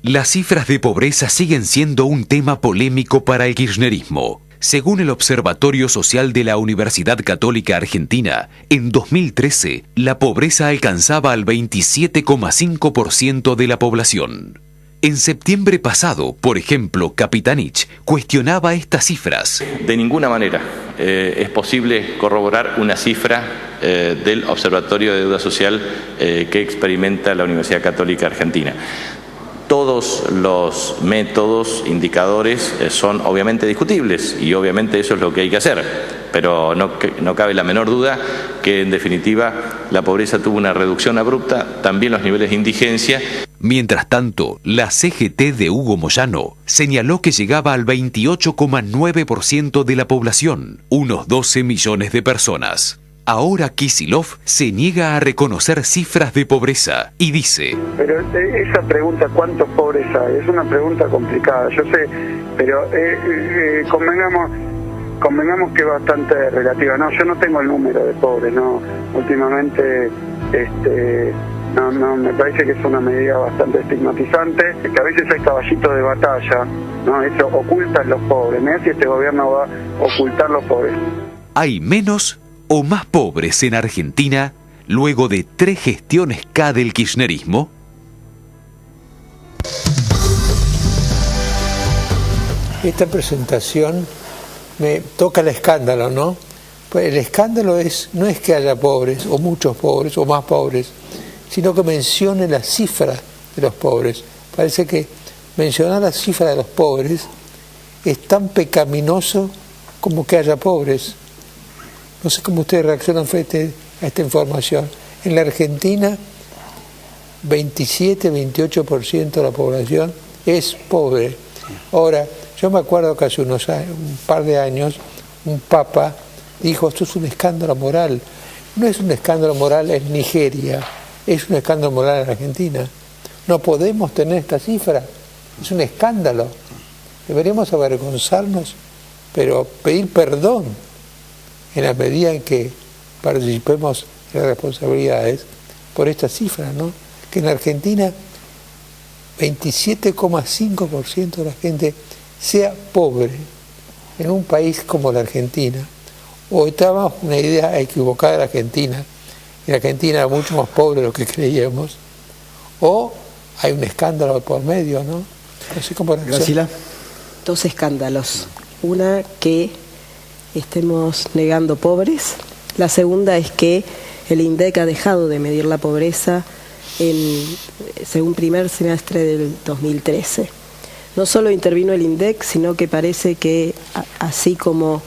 Las cifras de pobreza siguen siendo un tema polémico para el kirchnerismo. Según el Observatorio Social de la Universidad Católica Argentina, en 2013, la pobreza alcanzaba al 27,5% de la población. En septiembre pasado, por ejemplo, Capitanich cuestionaba estas cifras. De ninguna manera es posible corroborar una cifra del Observatorio de Deuda Social que experimenta la Universidad Católica Argentina. Todos los métodos, indicadores son obviamente discutibles y obviamente eso es lo que hay que hacer, pero no cabe la menor duda que en definitiva la pobreza tuvo una reducción abrupta, también los niveles de indigencia. Mientras tanto, la CGT de Hugo Moyano señaló que llegaba al 28,9% de la población, unos 12 millones de personas. Ahora Kicillof se niega a reconocer cifras de pobreza y dice: Pero esa pregunta, ¿cuántos pobres hay? Es una pregunta complicada, yo sé, pero convengamos que es bastante relativa. No, yo no tengo el número de pobres, no. Últimamente, no, me parece que es una medida bastante estigmatizante, que a veces hay caballitos de batalla, ¿no? Eso ocultan los pobres. Mirá si este gobierno va a ocultar los pobres. Hay menos o más pobres en Argentina luego de 3 gestiones K del kirchnerismo. Esta presentación me toca el escándalo, ¿no? Pues el escándalo no es que haya pobres, o muchos pobres, o más pobres, sino que mencione la cifra de los pobres. Parece que mencionar la cifra de los pobres es tan pecaminoso como que haya pobres. No sé cómo ustedes reaccionan frente a esta información. En la Argentina, 27-28% de la población es pobre. Ahora, yo me acuerdo que hace un par de años, un papa dijo: esto es un escándalo moral. No es un escándalo moral en Nigeria, es un escándalo moral en Argentina. No podemos tener esta cifra, es un escándalo. Deberíamos avergonzarnos, pero pedir perdón en la medida en que participemos en las responsabilidades por esta cifra, ¿no? Que en Argentina 27,5% de la gente sea pobre en un país como la Argentina. O estábamos una idea equivocada de la Argentina, y la Argentina era mucho más pobre de lo que creíamos, o hay un escándalo por medio, ¿no? No sé cómo reaccionar. Graciela. 2 escándalos. Una, que estemos negando pobres. La segunda es que el INDEC ha dejado de medir la pobreza según primer semestre del 2013. No solo intervino el INDEC, sino que parece que así como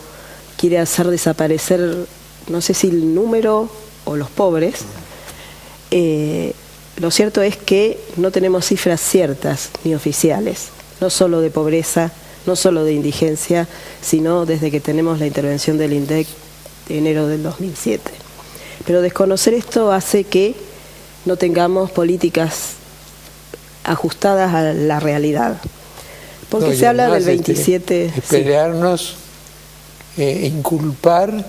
quiere hacer desaparecer, no sé si el número o los pobres, lo cierto es que no tenemos cifras ciertas ni oficiales, no solo de pobreza, no solo de indigencia, sino desde que tenemos la intervención del INDEC de enero del 2007. Pero desconocer esto hace que no tengamos políticas ajustadas a la realidad. Porque se habla del 27... pelearnos, inculpar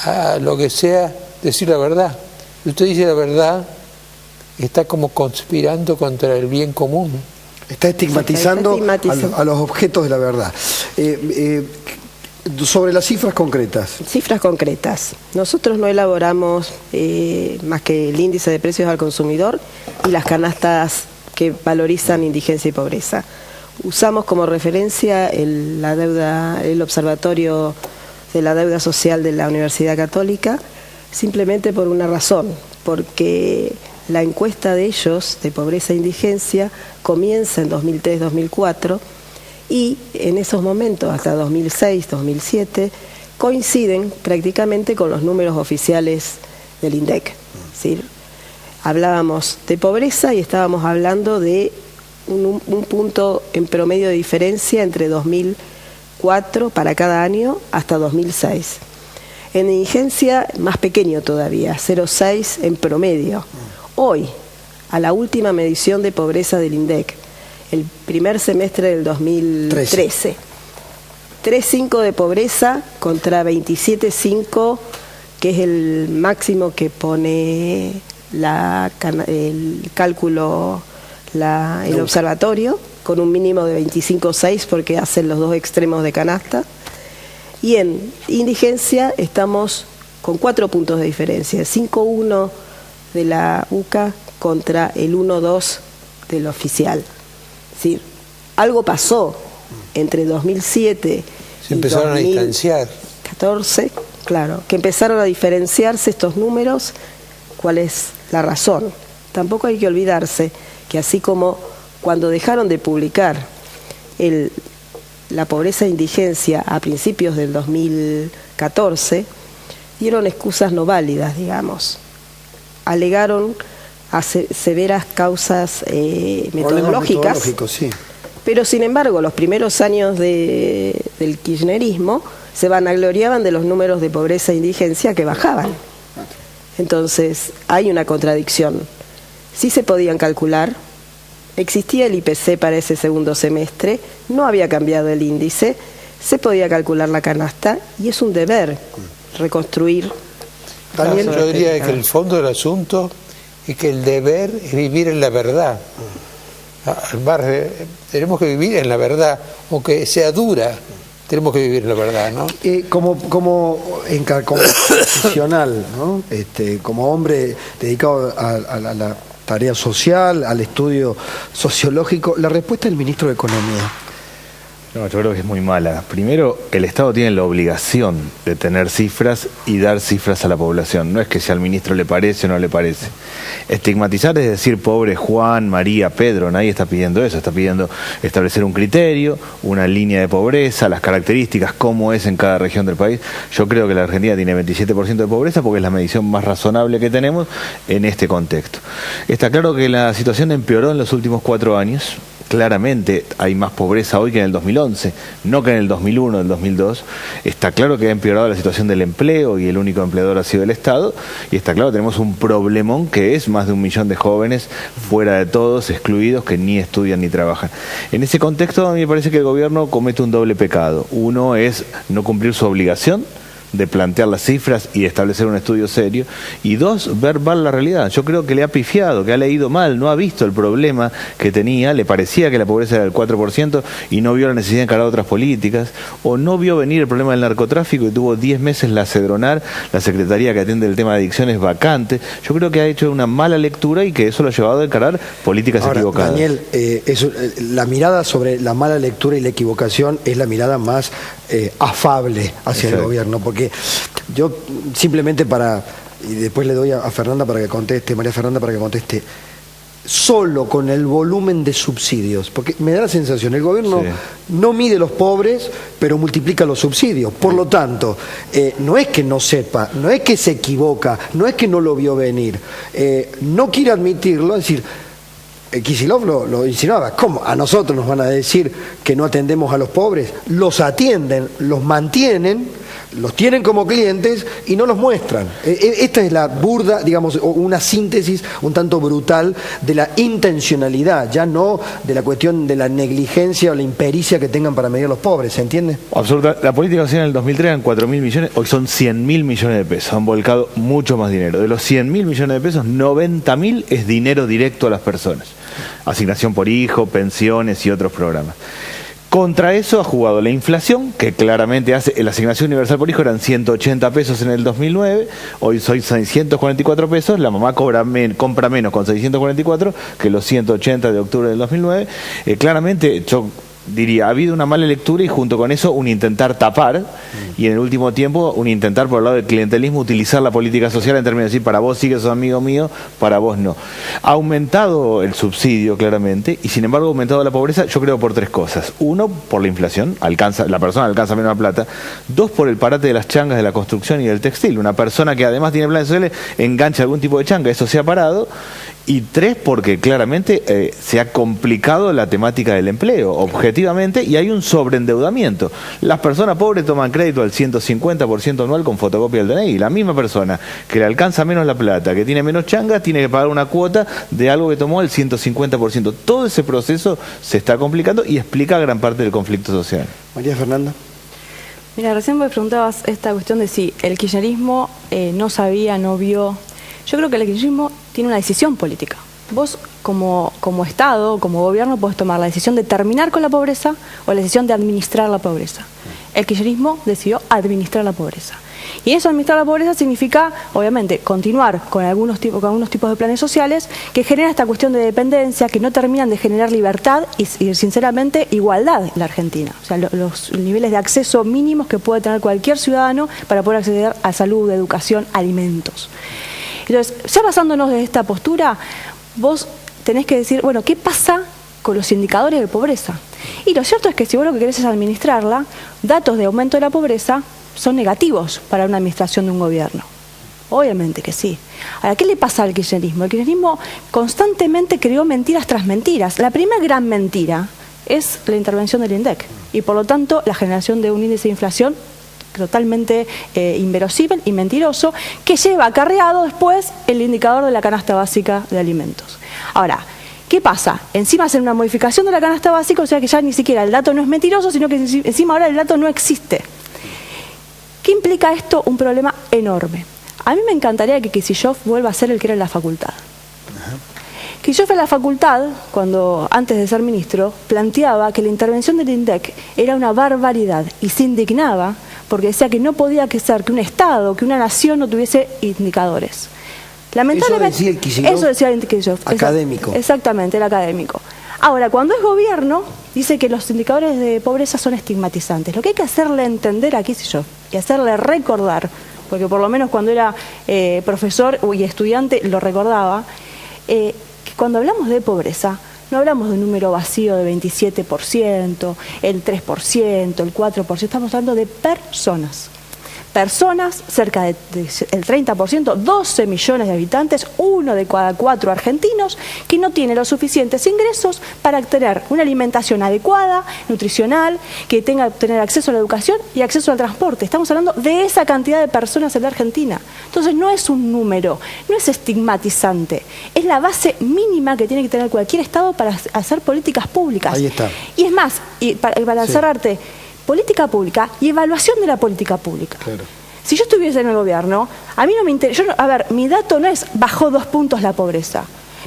a lo que sea, decir la verdad. Si usted dice la verdad, está como conspirando contra el bien común. Está estigmatizando a los objetos de la verdad. Sobre las cifras concretas. Cifras concretas. Nosotros no elaboramos más que el índice de precios al consumidor y las canastas que valorizan indigencia y pobreza. Usamos como referencia el Observatorio de la Deuda Social de la Universidad Católica, simplemente por una razón, porque la encuesta de ellos, de pobreza e indigencia, comienza en 2003-2004 y en esos momentos, hasta 2006-2007, coinciden prácticamente con los números oficiales del INDEC. ¿Sí? Hablábamos de pobreza y estábamos hablando de un punto en promedio de diferencia entre 2004 para cada año hasta 2006. En indigencia, más pequeño todavía, 0,6 en promedio. Hoy, a la última medición de pobreza del INDEC, el primer semestre del 2013, 3,5 de pobreza contra 27,5, que es el máximo que pone el cálculo, el observatorio, con un mínimo de 25,6 porque hacen los dos extremos de canasta. Y en indigencia estamos con 4 puntos de diferencia, 5,1 de la UCA contra el 1,2 del oficial. Es decir, algo pasó entre 2007 se empezaron a distanciar. 2014, claro, que empezaron a diferenciarse estos números. ¿Cuál es la razón? Tampoco hay que olvidarse que así como cuando dejaron de publicar la pobreza e indigencia a principios del 2014, dieron excusas no válidas, alegaron a severas causas metodológicas, sí. Pero sin embargo los primeros años del kirchnerismo se vanagloriaban de los números de pobreza e indigencia que bajaban. Entonces hay una contradicción. Sí se podían calcular, existía el IPC para ese segundo semestre, no había cambiado el índice, se podía calcular la canasta y es un deber reconstruir. También yo diría que el fondo del asunto es que el deber es vivir en la verdad. Tenemos que vivir en la verdad, aunque sea dura, tenemos que vivir en la verdad, ¿no? Como profesional, ¿no? Como hombre dedicado a la tarea social, al estudio sociológico, la respuesta del ministro de Economía. No, yo creo que es muy mala. Primero, el Estado tiene la obligación de tener cifras y dar cifras a la población. No es que si al ministro le parece o no le parece. Estigmatizar es decir, pobre Juan, María, Pedro, nadie está pidiendo eso. Está pidiendo establecer un criterio, una línea de pobreza, las características, cómo es en cada región del país. Yo creo que la Argentina tiene 27% de pobreza porque es la medición más razonable que tenemos en este contexto. Está claro que la situación empeoró en los últimos 4 años. Claramente hay más pobreza hoy que en el 2011, no que en el 2001, el 2002. Está claro que ha empeorado la situación del empleo y el único empleador ha sido el Estado. Y está claro que tenemos un problemón que es más de 1 millón de jóvenes fuera de todos, excluidos, que ni estudian ni trabajan. En ese contexto a mí me parece que el gobierno comete un doble pecado. Uno es no cumplir su obligación de plantear las cifras y establecer un estudio serio, y 2, ver mal la realidad. Yo creo que le ha pifiado, que ha leído mal, no ha visto el problema que tenía, le parecía que la pobreza era del 4% y no vio la necesidad de encarar otras políticas, o no vio venir el problema del narcotráfico y tuvo 10 meses la Cedronar, la Secretaría que atiende el tema de adicciones, vacante. Yo creo que ha hecho una mala lectura y que eso lo ha llevado a encarar políticas equivocadas. Daniel, la mirada sobre la mala lectura y la equivocación es la mirada más afable hacia el gobierno, porque yo simplemente y después le doy a Fernanda para que conteste, María Fernanda para que conteste, solo con el volumen de subsidios, porque me da la sensación, el gobierno no mide los pobres, pero multiplica los subsidios, por lo tanto, no es que no sepa, no es que se equivoca, no es que no lo vio venir, no quiere admitirlo, es decir, Kicillof lo insinuaba. ¿Cómo? A nosotros nos van a decir que no atendemos a los pobres. Los atienden, los mantienen, los tienen como clientes y no los muestran. Esta es la burda, digamos, una síntesis un tanto brutal de la intencionalidad, ya no de la cuestión de la negligencia o la impericia que tengan para medir a los pobres, ¿se entiende? Absoluta. La política social en el 2003 eran 4.000 millones, hoy son 100.000 millones de pesos. Han volcado mucho más dinero. De los 100.000 millones de pesos, 90.000 es dinero directo a las personas. Asignación por hijo, pensiones y otros programas. Contra eso ha jugado la inflación, que claramente hace, la asignación universal por hijo eran 180 pesos en el 2009, hoy son 644 pesos, la mamá compra menos con 644 que los 180 de octubre del 2009. Claramente, yo diría, ha habido una mala lectura y junto con eso un intentar tapar, y en el último tiempo un intentar por el lado del clientelismo utilizar la política social en términos de decir, para vos sí que sos amigo mío, para vos no. Ha aumentado el subsidio claramente y sin embargo ha aumentado la pobreza, yo creo por 3 cosas. 1, por la inflación, la persona alcanza menos plata. 2, por el parate de las changas de la construcción y del textil. Una persona que además tiene planes sociales engancha algún tipo de changa, eso se ha parado. Y 3, porque claramente se ha complicado la temática del empleo, objetivamente, y hay un sobreendeudamiento. Las personas pobres toman crédito al 150% anual con fotocopia del DNI. La misma persona que le alcanza menos la plata, que tiene menos changas, tiene que pagar una cuota de algo que tomó el 150%. Todo ese proceso se está complicando y explica gran parte del conflicto social. María Fernanda. Mira, recién me preguntabas esta cuestión de si el kirchnerismo no sabía, no vio. Yo creo que el kirchnerismo tiene una decisión política. Vos como Estado, como gobierno, podés tomar la decisión de terminar con la pobreza o la decisión de administrar la pobreza. El kirchnerismo decidió administrar la pobreza. Y eso, administrar la pobreza, significa, obviamente, continuar con algunos tipos de planes sociales que generan esta cuestión de dependencia, que no terminan de generar libertad y sinceramente, igualdad en la Argentina. O sea, los niveles de acceso mínimos que puede tener cualquier ciudadano para poder acceder a salud, educación, alimentos. Entonces, ya basándonos de esta postura, vos tenés que decir, bueno, ¿qué pasa con los indicadores de pobreza? Y lo cierto es que si vos lo que querés es administrarla, datos de aumento de la pobreza son negativos para una administración de un gobierno. Obviamente que sí. Ahora, ¿qué le pasa al kirchnerismo? El kirchnerismo constantemente creó mentiras tras mentiras. La primera gran mentira es la intervención del INDEC y por lo tanto la generación de un índice de inflación totalmente inverosímil y mentiroso, que lleva acarreado después el indicador de la canasta básica de alimentos. Ahora, ¿qué pasa? Encima hacen una modificación de la canasta básica, o sea que ya ni siquiera el dato no es mentiroso, sino que encima ahora el dato no existe. ¿Qué implica esto? Un problema enorme. A mí me encantaría que Kicillof vuelva a ser el que era en la facultad. Kicillof en la facultad, antes de ser ministro, planteaba que la intervención del INDEC era una barbaridad y se indignaba porque decía que no podía ser que un Estado, que una nación no tuviese indicadores. Lamentablemente, eso decía el Kicillof. Académico. Exactamente, el académico. Ahora, cuando es gobierno, dice que los indicadores de pobreza son estigmatizantes. Lo que hay que hacerle entender a Kicillof y hacerle recordar, porque por lo menos cuando era profesor y estudiante lo recordaba, que cuando hablamos de pobreza, no hablamos de un número vacío de 27%, el 3%, el 4%, estamos hablando de personas. Personas, cerca del 30%, 12 millones de habitantes, 1 de cada 4 argentinos, que no tiene los suficientes ingresos para tener una alimentación adecuada, nutricional, que tener acceso a la educación y acceso al transporte. Estamos hablando de esa cantidad de personas en la Argentina. Entonces no es un número, no es estigmatizante, es la base mínima que tiene que tener cualquier Estado para hacer políticas públicas. Ahí está. Y es más, para cerrarte, política pública y evaluación de la política pública. Claro. Si yo estuviese en el gobierno, a mí no me interesa. A ver, mi dato no es bajó 2 puntos la pobreza.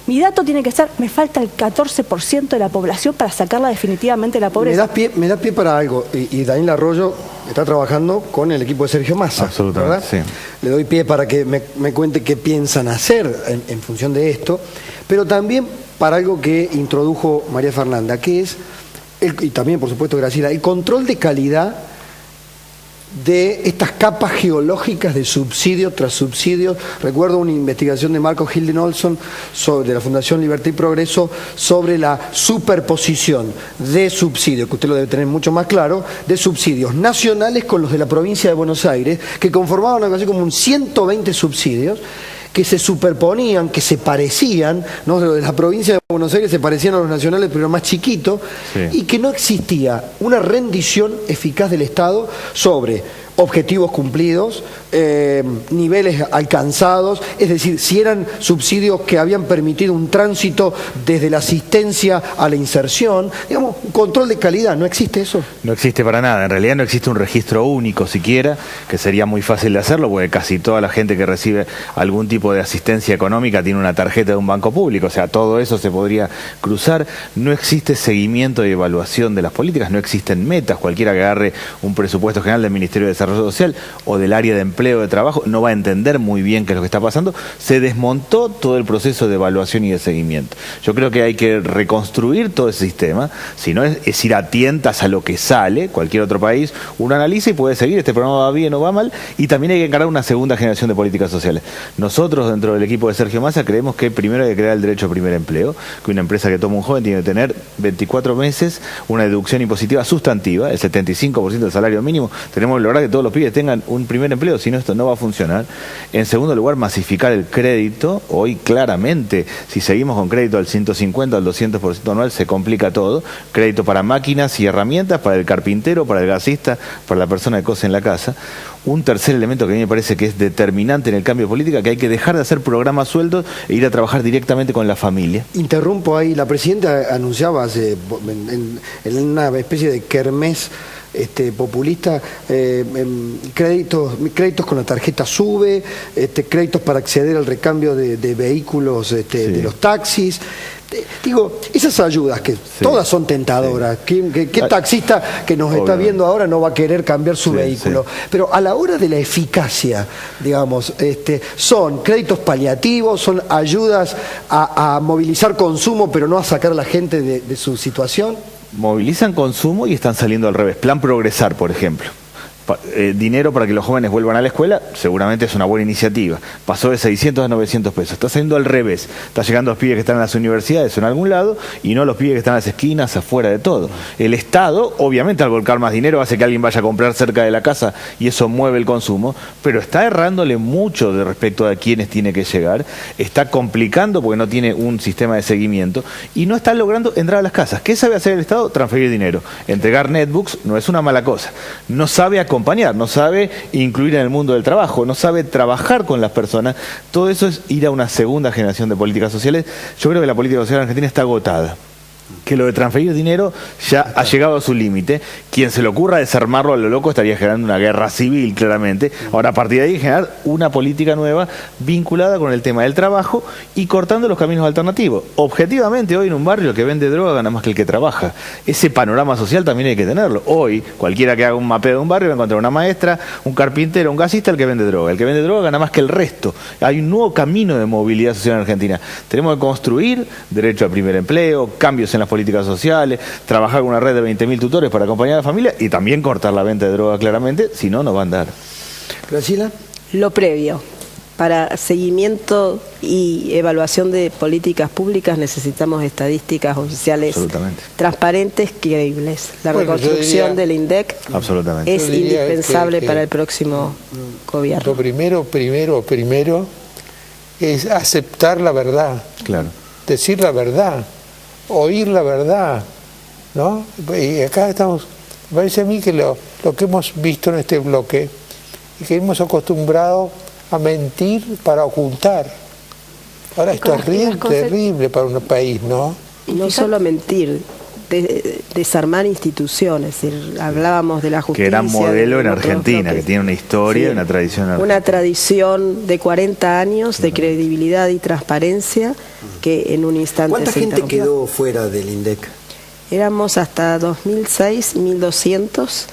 Mi dato tiene que ser, me falta el 14% de la población para sacarla definitivamente de la pobreza. Me da pie para algo. Y Daniel Arroyo está trabajando con el equipo de Sergio Massa. Absolutamente, ¿verdad? sí. Le doy pie para que me cuente qué piensan hacer en función de esto, pero también para algo que introdujo María Fernanda, que es, y también por supuesto Graciela, el control de calidad de estas capas geológicas de subsidio tras subsidio. Recuerdo una investigación de Marco Hilden Olson de la Fundación Libertad y Progreso sobre la superposición de subsidios, que usted lo debe tener mucho más claro, de subsidios nacionales con los de la provincia de Buenos Aires, que conformaban algo así como un 120 subsidios, que se superponían, que se parecían, ¿no? De la provincia de Buenos Aires se parecían a los nacionales, pero más chiquitos, sí. Y que no existía una rendición eficaz del Estado sobre objetivos cumplidos, niveles alcanzados, es decir, si eran subsidios que habían permitido un tránsito desde la asistencia a la inserción, digamos, un control de calidad. ¿No existe eso? No existe para nada, en realidad no existe un registro único siquiera, que sería muy fácil de hacerlo, porque casi toda la gente que recibe algún tipo de asistencia económica tiene una tarjeta de un banco público, o sea, todo eso se podría cruzar. No existe seguimiento y evaluación de las políticas, no existen metas. Cualquiera que agarre un presupuesto general del Ministerio de Desarrollo Social o del área de empleo, de trabajo, no va a entender muy bien qué es lo que está pasando. Se desmontó todo el proceso de evaluación y de seguimiento. Yo creo que hay que reconstruir todo ese sistema, si no es ir a tientas a lo que sale. Cualquier otro país uno analiza y puede seguir, este programa va bien o va mal, y también hay que encarar una segunda generación de políticas sociales. Nosotros dentro del equipo de Sergio Massa creemos que primero hay que crear el derecho a primer empleo, que una empresa que toma un joven tiene que tener 24 meses una deducción impositiva sustantiva, el 75% del salario mínimo. Tenemos que lograr que todos los pibes tengan un primer empleo, si no esto no va a funcionar. En segundo lugar, masificar el crédito. Hoy claramente, si seguimos con crédito al 150, al 200% anual, se complica todo. Crédito para máquinas y herramientas, para el carpintero, para el gasista, para la persona que cose en la casa. Un tercer elemento que a mí me parece que es determinante en el cambio de política, que hay que dejar de hacer programas sueldos e ir a trabajar directamente con la familia. Interrumpo ahí, la presidenta anunciaba en una especie de kermés populista, créditos con la tarjeta SUBE, créditos para acceder al recambio de vehículos de los taxis. Digo, esas ayudas que todas son tentadoras. ¿Qué taxista que nos está viendo ahora no va a querer cambiar su vehículo? Pero a la hora de la eficacia, digamos, son créditos paliativos, son ayudas a movilizar consumo, pero no a sacar a la gente de su situación. Movilizan consumo y están saliendo al revés. Plan Progresar, por ejemplo. Dinero para que los jóvenes vuelvan a la escuela, seguramente es una buena iniciativa. Pasó de 600 a 900 pesos. Está saliendo al revés. Está llegando a los pibes que están en las universidades o en algún lado y no a los pibes que están en las esquinas, afuera de todo. El Estado, obviamente, al volcar más dinero hace que alguien vaya a comprar cerca de la casa y eso mueve el consumo, pero está errándole mucho de respecto a quiénes tiene que llegar. Está complicando porque no tiene un sistema de seguimiento y no está logrando entrar a las casas. ¿Qué sabe hacer el Estado? Transferir dinero. Entregar netbooks no es una mala cosa. No sabe acompañar, no sabe incluir en el mundo del trabajo, no sabe trabajar con las personas. Todo eso es ir a una segunda generación de políticas sociales. Yo creo que la política social en Argentina está agotada. Que lo de transferir dinero ya ha llegado a su límite. Quien se le ocurra desarmarlo a lo loco estaría generando una guerra civil, claramente. Ahora, a partir de ahí, generar una política nueva vinculada con el tema del trabajo y cortando los caminos alternativos. Objetivamente, hoy en un barrio el que vende droga gana más que el que trabaja. Ese panorama social también hay que tenerlo. Hoy, cualquiera que haga un mapeo de un barrio va a encontrar una maestra, un carpintero, un gasista, el que vende droga. El que vende droga gana más que el resto. Hay un nuevo camino de movilidad social en Argentina. Tenemos que construir derecho al primer empleo, cambios en las políticas sociales, trabajar con una red de 20.000 tutores para acompañar a la familia y también cortar la venta de droga claramente, si no, no va a andar. Graciela. Lo previo. Para seguimiento y evaluación de políticas públicas necesitamos estadísticas oficiales transparentes, creíbles. La reconstrucción del INDEC es indispensable para el próximo gobierno. Lo primero es aceptar la verdad, decir la verdad, oír la verdad, ¿no? Y acá estamos, me parece a mí que lo que hemos visto en este bloque es que hemos acostumbrado a mentir para ocultar. Ahora esto es terrible para un país, ¿no? Y no solo mentir, desarmar instituciones. Hablábamos de la justicia. Que era modelo en Argentina, que tiene una historia, una tradición. Una tradición de 40 años de credibilidad y transparencia que en un instante ¿Cuánta gente quedó fuera del INDEC? Éramos hasta 2006, 1.200.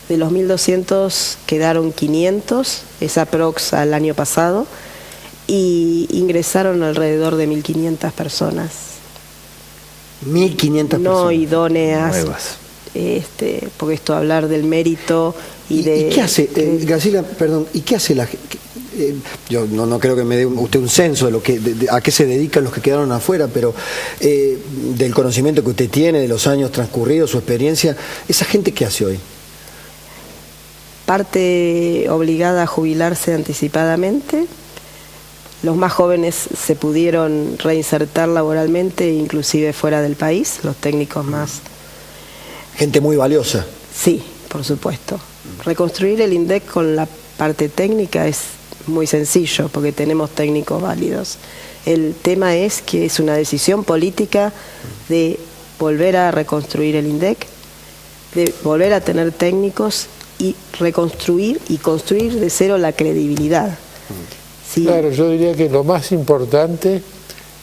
De los 1.200 quedaron 500, esa aprox al año pasado, y ingresaron alrededor de 1.500 personas. 1.500 personas. No idóneas. Nuevas. Porque esto hablar del mérito y de... ¿Y qué hace, Graciela, perdón, y qué hace la gente? Yo no creo que me dé usted un censo de a qué se dedican los que quedaron afuera, pero del conocimiento que usted tiene, de los años transcurridos, su experiencia, ¿esa gente qué hace hoy? Parte obligada a jubilarse anticipadamente. Los más jóvenes se pudieron reinsertar laboralmente, inclusive fuera del país, los técnicos más. Gente muy valiosa. Sí, por supuesto. Reconstruir el INDEC con la parte técnica es muy sencillo, porque tenemos técnicos válidos. El tema es que es una decisión política de volver a reconstruir el INDEC, de volver a tener técnicos y reconstruir y construir de cero la credibilidad. Sí. Claro, yo diría que lo más importante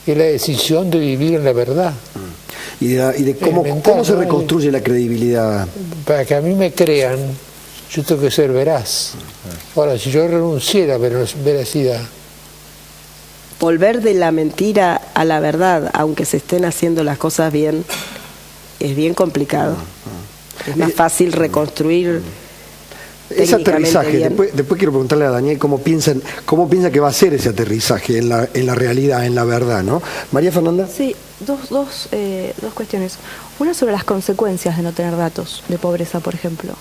es la decisión de vivir en la verdad. Y de cómo se reconstruye la credibilidad. Para que a mí me crean, yo tengo que ser veraz. Ahora, si yo renunciara a veracidad... Volver de la mentira a la verdad, aunque se estén haciendo las cosas bien, es bien complicado. Es más fácil reconstruir... Ese aterrizaje, después quiero preguntarle a Daniel cómo piensa que va a ser ese aterrizaje en la realidad, en la verdad, ¿no? María Fernanda. Sí, dos cuestiones. Una sobre las consecuencias de no tener datos de pobreza, por ejemplo.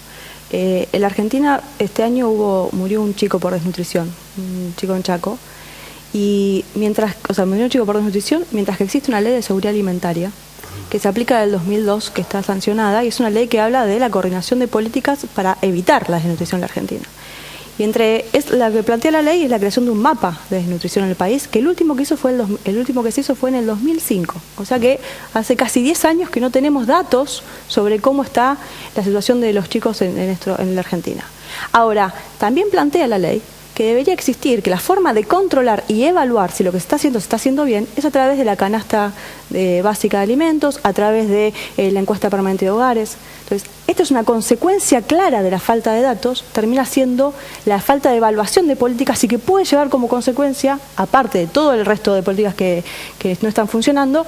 En la Argentina este año murió un chico por desnutrición, un chico en Chaco, y murió un chico por desnutrición mientras que existe una ley de seguridad alimentaria que se aplica del 2002, que está sancionada, y es una ley que habla de la coordinación de políticas para evitar la desnutrición en la Argentina. La que plantea la ley es la creación de un mapa de desnutrición en el país, que el último que se hizo fue en el 2005. O sea que hace casi 10 años que no tenemos datos sobre cómo está la situación de los chicos en la Argentina. Ahora, también plantea la ley que debería existir, que la forma de controlar y evaluar si lo que se está haciendo bien, es a través de la canasta básica de alimentos, a través de la encuesta permanente de hogares. Entonces, esto es una consecuencia clara de la falta de datos, termina siendo la falta de evaluación de políticas y que puede llevar como consecuencia, aparte de todo el resto de políticas que no están funcionando,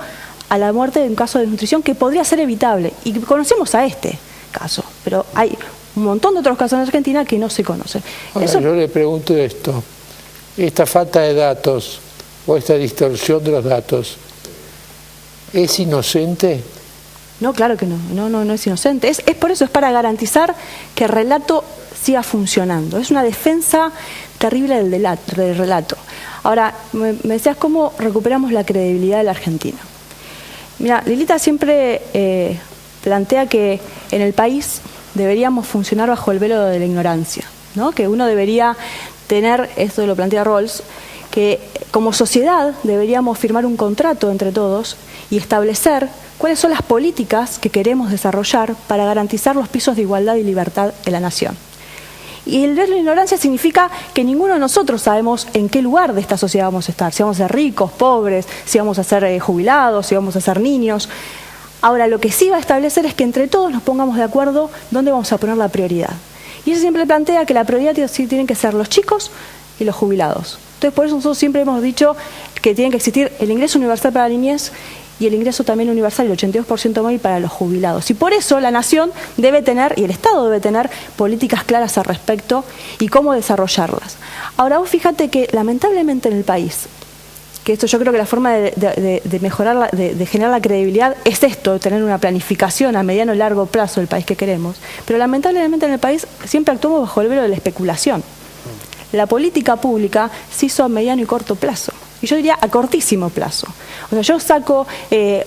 a la muerte de un caso de desnutrición que podría ser evitable. Y conocemos a este caso, pero hay un montón de otros casos en Argentina que no se conocen. Ahora, yo le pregunto esto, esta falta de datos o esta distorsión de los datos, ¿es inocente? No, claro que no es inocente. Es por eso, es para garantizar que el relato siga funcionando. Es una defensa terrible del relato. Ahora, me decías cómo recuperamos la credibilidad de la Argentina. Mira, Lilita siempre plantea que en el país deberíamos funcionar bajo el velo de la ignorancia, ¿no? Que uno debería tener, esto lo plantea Rawls, que como sociedad deberíamos firmar un contrato entre todos y establecer cuáles son las políticas que queremos desarrollar para garantizar los pisos de igualdad y libertad en la nación. Y el velo de la ignorancia significa que ninguno de nosotros sabemos en qué lugar de esta sociedad vamos a estar, si vamos a ser ricos, pobres, si vamos a ser jubilados, si vamos a ser niños. Ahora, lo que sí va a establecer es que entre todos nos pongamos de acuerdo dónde vamos a poner la prioridad. Y eso siempre plantea que la prioridad sí tienen que ser los chicos y los jubilados. Entonces, por eso nosotros siempre hemos dicho que tiene que existir el ingreso universal para la niñez y el ingreso también universal, el 82% móvil para los jubilados. Y por eso la nación debe tener, y el Estado debe tener, políticas claras al respecto y cómo desarrollarlas. Ahora, vos fíjate que lamentablemente en el país, que esto yo creo que la forma de mejorar, de generar la credibilidad es esto, tener una planificación a mediano y largo plazo del país que queremos. Pero lamentablemente en el país siempre actuamos bajo el velo de la especulación. La política pública se hizo a mediano y corto plazo. Y yo diría a cortísimo plazo. O sea, yo saco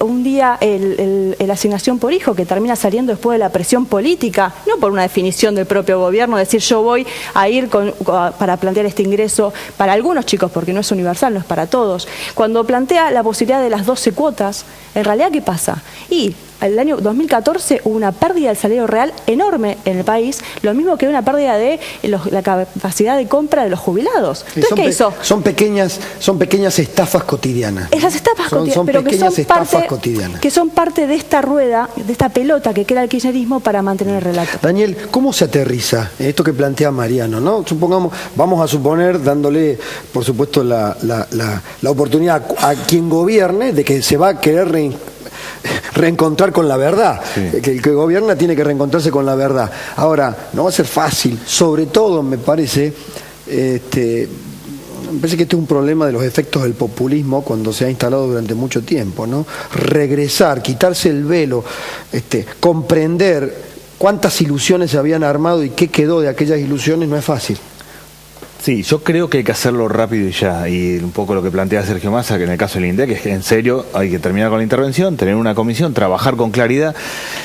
un día la asignación por hijo, que termina saliendo después de la presión política, no por una definición del propio gobierno, decir yo voy a ir para plantear este ingreso para algunos chicos, porque no es universal, no es para todos. Cuando plantea la posibilidad de las 12 cuotas, en realidad, ¿qué pasa? Y el año 2014 hubo una pérdida del salario real enorme en el país, lo mismo que una pérdida de la capacidad de compra de los jubilados. Entonces, ¿qué hizo? Son pequeñas estafas cotidianas. Esas estafas cotidianas, pero que son parte de esta rueda, de esta pelota que crea el kirchnerismo para mantener el relato. Daniel, ¿cómo se aterriza esto que plantea Mariano, ¿no? Supongamos, vamos a suponer, dándole, por supuesto, la oportunidad a quien gobierne de que se va a querer reencontrar con la verdad. Sí. Que el que gobierna tiene que reencontrarse con la verdad. Ahora, no va a ser fácil, sobre todo me parece que este es un problema de los efectos del populismo cuando se ha instalado durante mucho tiempo, ¿no? Regresar, quitarse el velo, comprender cuántas ilusiones se habían armado y qué quedó de aquellas ilusiones no es fácil. Sí, yo creo que hay que hacerlo rápido y ya, y un poco lo que plantea Sergio Massa, que en el caso del INDEC es que en serio hay que terminar con la intervención, tener una comisión, trabajar con claridad.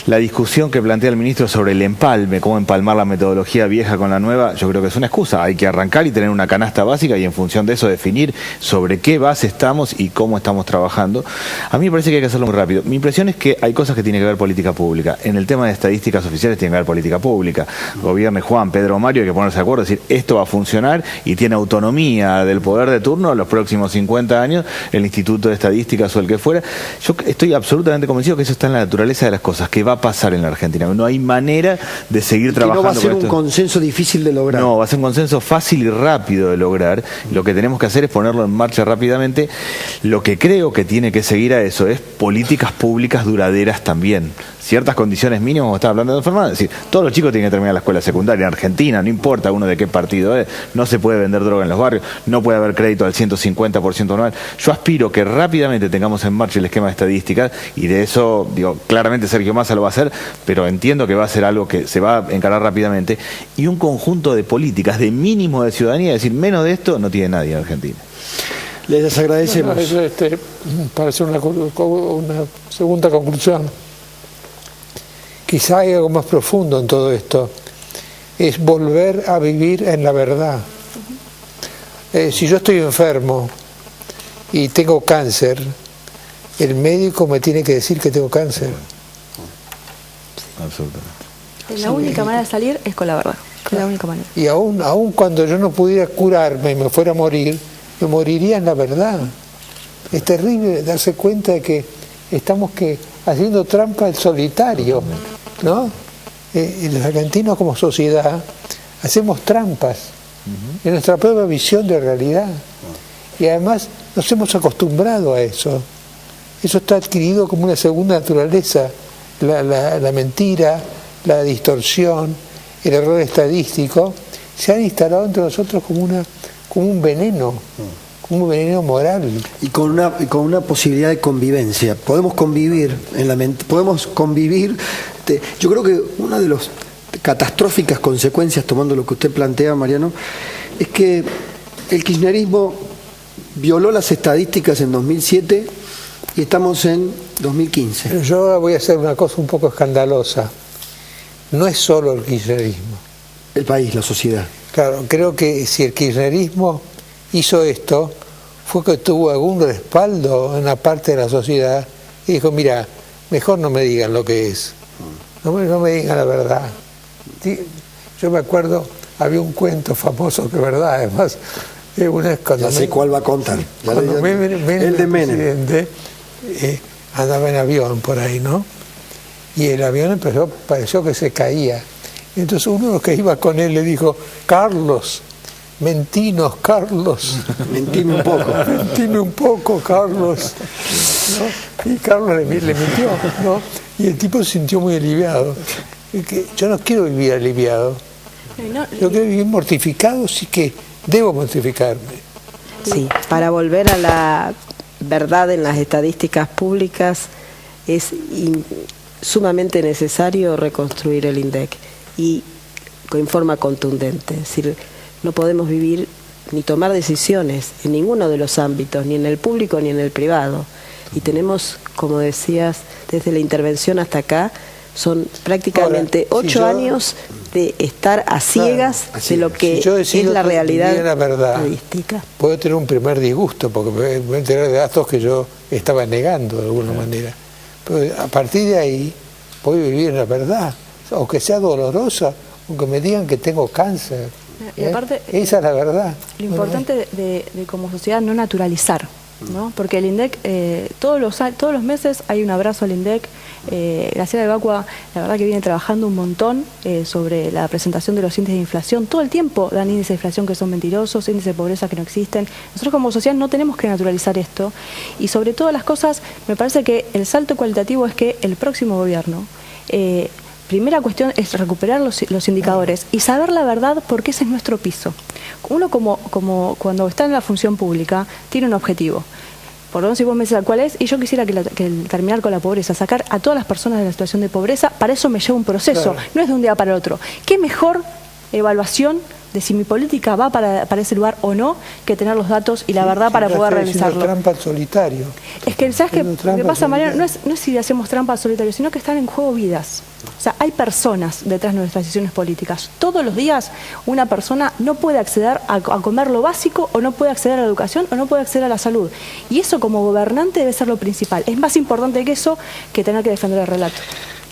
La discusión que plantea el ministro sobre el empalme, cómo empalmar la metodología vieja con la nueva, yo creo que es una excusa. Hay que arrancar y tener una canasta básica y en función de eso definir sobre qué base estamos y cómo estamos trabajando. A mí me parece que hay que hacerlo muy rápido. Mi impresión es que hay cosas que tienen que ver política pública. En el tema de estadísticas oficiales tiene que ver política pública. Gobierne Juan, Pedro o Mario, hay que ponerse de acuerdo, decir esto va a funcionar y tiene autonomía del poder de turno en los próximos 50 años, el Instituto de Estadísticas o el que fuera. Yo estoy absolutamente convencido que eso está en la naturaleza de las cosas, que va a pasar en la Argentina. No hay manera de seguir trabajando. No va a ser un consenso difícil de lograr. No, va a ser un consenso fácil y rápido de lograr. Lo que tenemos que hacer es ponerlo en marcha rápidamente. Lo que creo que tiene que seguir a eso es políticas públicas duraderas también. Ciertas condiciones mínimas, como estaba hablando de enfermedad, es decir, todos los chicos tienen que terminar la escuela secundaria. En Argentina, no importa uno de qué partido es, no se puede vender droga en los barrios, no puede haber crédito al 150% anual. Yo aspiro que rápidamente tengamos en marcha el esquema de estadísticas y de eso, digo, claramente Sergio Massa lo va a hacer, pero entiendo que va a ser algo que se va a encarar rápidamente, y un conjunto de políticas de mínimo de ciudadanía, es decir, menos de esto no tiene nadie en Argentina. Les agradecemos. Bueno, eso parece una segunda conclusión. Quizá hay algo más profundo en todo esto. es volver a vivir en la verdad. Si yo estoy enfermo y tengo cáncer, el médico me tiene que decir que tengo cáncer. Absolutamente. La única manera de salir es con la verdad. Es la única manera. Y aún cuando yo no pudiera curarme y me fuera a morir, me moriría en la verdad. Es terrible darse cuenta de que estamos haciendo trampa al solitario, ¿no? Los argentinos como sociedad hacemos trampas en nuestra propia visión de realidad. Y además nos hemos acostumbrado a eso. Eso está adquirido como una segunda naturaleza. La mentira, la distorsión, el error estadístico, se han instalado entre nosotros como un veneno moral. Y con una posibilidad de convivencia. Podemos convivir podemos convivir. Yo creo que una de las catastróficas consecuencias, tomando lo que usted plantea, Mariano, es que el kirchnerismo violó las estadísticas en 2007 y estamos en 2015. Pero yo ahora voy a hacer una cosa un poco escandalosa. No es solo el kirchnerismo. El país, la sociedad. Claro, creo que si el kirchnerismo hizo esto, fue que tuvo algún respaldo en una parte de la sociedad y dijo, mira, mejor no me digan lo que es. No me digan la verdad. Yo me acuerdo, había un cuento famoso, que es verdad, además, una vez cuando... Ya sé cuál va a contar. El de Menem. Andaba en avión por ahí, ¿no? Y el avión pareció que se caía. Entonces uno de los que iba con él le dijo, Carlos, mentinos, Carlos. Mentime un poco. Mentime un poco, Carlos. ¿No? Y Carlos le mintió, ¿no? Y el tipo se sintió muy aliviado. Yo no quiero vivir aliviado. Yo quiero vivir mortificado, sí que debo mortificarme. Sí, para volver a la verdad en las estadísticas públicas es sumamente necesario reconstruir el INDEC y en forma contundente. Es decir, no podemos vivir ni tomar decisiones en ninguno de los ámbitos, ni en el público ni en el privado. Y tenemos, como decías, desde la intervención hasta acá, son prácticamente 8 años de estar a ciegas de lo que es la realidad estadística. Puedo tener un primer disgusto, porque me voy a enterar de datos que yo estaba negando de alguna manera. Pero a partir de ahí, voy a vivir en la verdad, aunque sea dolorosa, aunque me digan que tengo cáncer. Y aparte, esa es la verdad. Lo importante de como sociedad no naturalizar, ¿no? Porque el INDEC, todos los meses hay un abrazo al INDEC. Graciela de Bacua, la verdad que viene trabajando un montón sobre la presentación de los índices de inflación. Todo el tiempo dan índices de inflación que son mentirosos, índices de pobreza que no existen. Nosotros como sociedad no tenemos que naturalizar esto. Y sobre todas las cosas, me parece que el salto cualitativo es que el próximo gobierno... primera cuestión es recuperar los indicadores y saber la verdad, porque ese es nuestro piso. Uno como cuando está en la función pública tiene un objetivo. Por lo menos si vos me decís cuál es, y yo quisiera que terminar con la pobreza, sacar a todas las personas de la situación de pobreza. Para eso me lleva un proceso, claro. No es de un día para el otro. ¿Qué mejor evaluación de si mi política va para ese lugar o no, que tener los datos y la verdad para poder realizarlo? Trampa al solitario. Es que, ¿sabes qué pasa, Mariano? No es si hacemos trampa al solitario, sino que están en juego vidas. O sea, hay personas detrás de nuestras decisiones políticas. Todos los días una persona no puede acceder a comer lo básico, o no puede acceder a la educación, o no puede acceder a la salud. Y eso como gobernante debe ser lo principal. Es más importante que eso, que tener que defender el relato.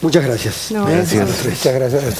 Muchas gracias. Muchas gracias.